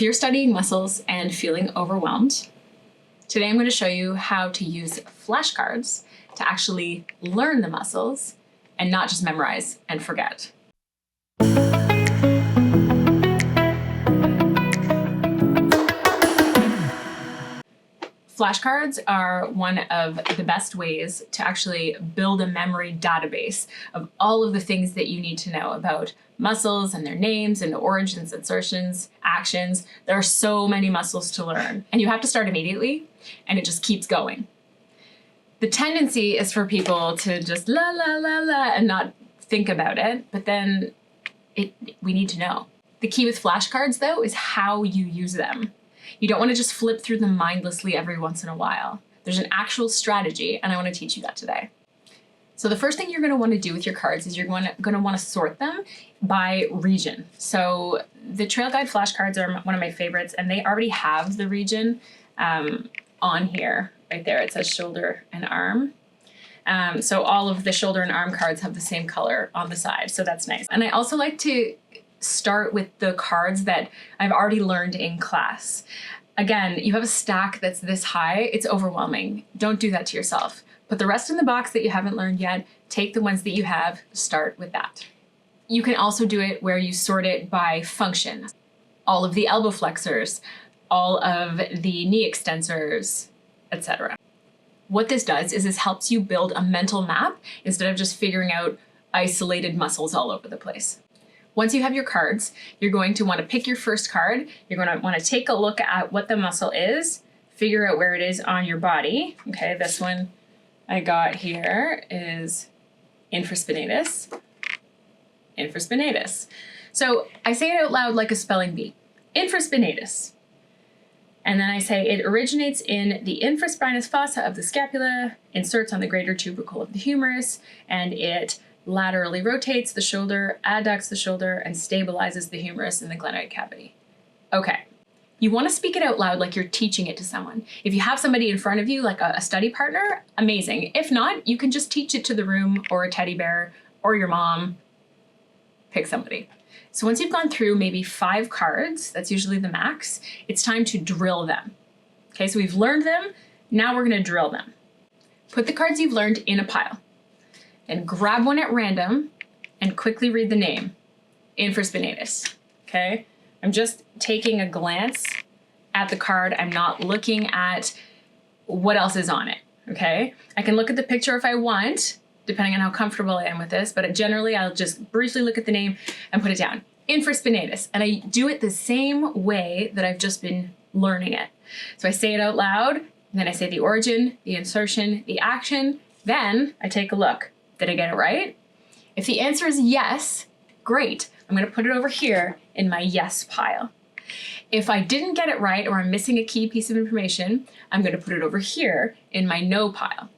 you're studying muscles and feeling overwhelmed, today I'm going to show you how to use flashcards to actually learn the muscles and not just memorize and forget. Flashcards are one of the best ways to actually build a memory database of all of the things that you need to know about muscles and their names and origins, insertions, actions. There are so many muscles to learn, and you have to start immediately, and it just keeps going. The tendency is for people to just la la la la and not think about it, but then we need to know. The key with flashcards, though, is how you use them. You don't want to just flip through them mindlessly every once in a while. There's an actual strategy, and I want to teach you that today. So the first thing you're going to want to do with your cards is you're going to want to sort them by region. So the Trail Guide flashcards are one of my favorites, and they already have the region on here. Right there, it says shoulder and arm. So all of the shoulder and arm cards have the same color on the side, so that's nice. And I also like to start with the cards that I've already learned in class. Again, you have a stack that's this high, it's overwhelming. Don't do that to yourself. Put the rest in the box that you haven't learned yet, take the ones that you have, start with that. You can also do it where you sort it by function. All of the elbow flexors, all of the knee extensors, etc. What this does is this helps you build a mental map instead of just figuring out isolated muscles all over the place. Once you have your cards, you're going to want to pick your first card. You're going to want to take a look at what the muscle is, figure out where it is on your body. Okay, this one I got here is infraspinatus. Infraspinatus. So I say it out loud like a spelling bee. Infraspinatus. And then I say it originates in the infraspinous fossa of the scapula, inserts on the greater tubercle of the humerus, and it laterally rotates the shoulder, adducts the shoulder, and stabilizes the humerus in the glenoid cavity. Okay, you want to speak it out loud like you're teaching it to someone. If you have somebody in front of you, like a study partner, amazing. If not, you can just teach it to the room or a teddy bear or your mom. Pick somebody. So once you've gone through maybe 5 cards, that's usually the max, it's time to drill them. Okay, so we've learned them, now we're going to drill them. Put the cards you've learned in a pile. And grab one at random and quickly read the name, infraspinatus, okay? I'm just taking a glance at the card. I'm not looking at what else is on it, okay? I can look at the picture if I want, depending on how comfortable I am with this, but generally I'll just briefly look at the name and put it down, infraspinatus. And I do it the same way that I've just been learning it. So I say it out loud, and then I say the origin, the insertion, the action, then I take a look. Did I get it right? If the answer is yes, great. I'm going to put it over here in my yes pile. If I didn't get it right or I'm missing a key piece of information, I'm going to put it over here in my no pile.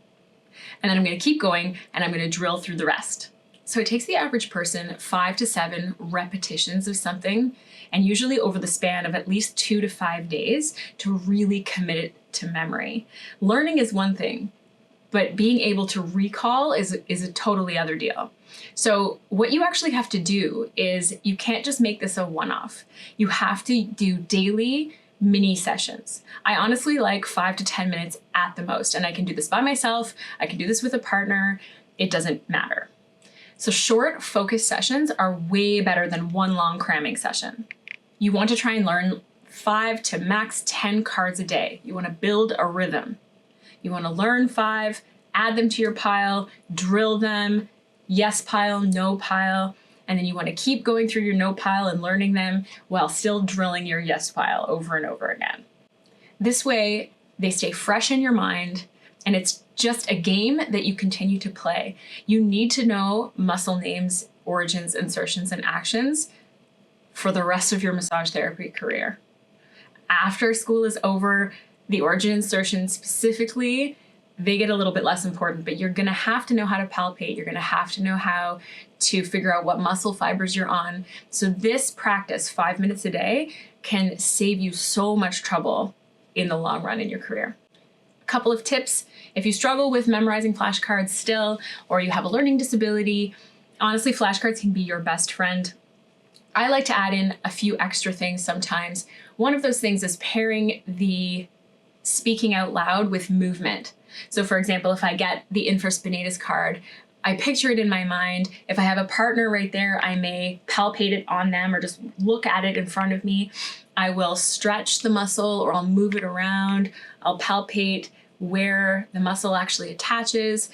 And then I'm going to keep going and I'm going to drill through the rest. So it takes the average person 5 to 7 repetitions of something, and usually over the span of at least 2 to 5 days to really commit it to memory. Learning is one thing, but being able to recall is a totally other deal. So what you actually have to do is you can't just make this a one-off. You have to do daily mini sessions. I honestly like 5 to 10 minutes at the most, and I can do this by myself. I can do this with a partner. It doesn't matter. So short, focused sessions are way better than one long cramming session. You want to try and learn 5 to max 10 cards a day. You want to build a rhythm. You want to learn 5, add them to your pile, drill them, yes pile, no pile, and then you want to keep going through your no pile and learning them while still drilling your yes pile over and over again. This way, they stay fresh in your mind, and it's just a game that you continue to play. You need to know muscle names, origins, insertions, and actions for the rest of your massage therapy career. After school is over, the origin insertions specifically, they get a little bit less important, but you're going to have to know how to palpate. You're going to have to know how to figure out what muscle fibers you're on. So this practice, 5 minutes a day, can save you so much trouble in the long run in your career. A couple of tips. If you struggle with memorizing flashcards still, or you have a learning disability, honestly, flashcards can be your best friend. I like to add in a few extra things sometimes. One of those things is pairing the speaking out loud with movement. So for example, if I get the infraspinatus card, I picture it in my mind. If I have a partner right there, I may palpate it on them or just look at it in front of me. I will stretch the muscle or I'll move it around. I'll palpate where the muscle actually attaches,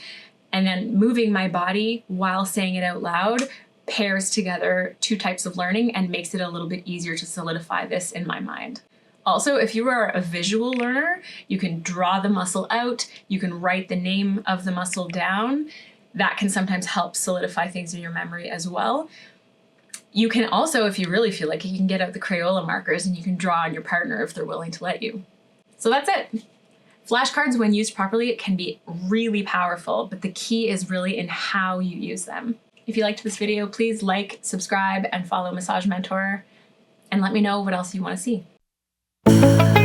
and then moving my body while saying it out loud pairs together two types of learning and makes it a little bit easier to solidify this in my mind. Also, if you are a visual learner, you can draw the muscle out, you can write the name of the muscle down. That can sometimes help solidify things in your memory as well. You can also, if you really feel like it, you can get out the Crayola markers and you can draw on your partner if they're willing to let you. So that's it. Flashcards, when used properly, it can be really powerful, but the key is really in how you use them. If you liked this video, please like, subscribe, and follow Massage Mentor, and let me know what else you want to see.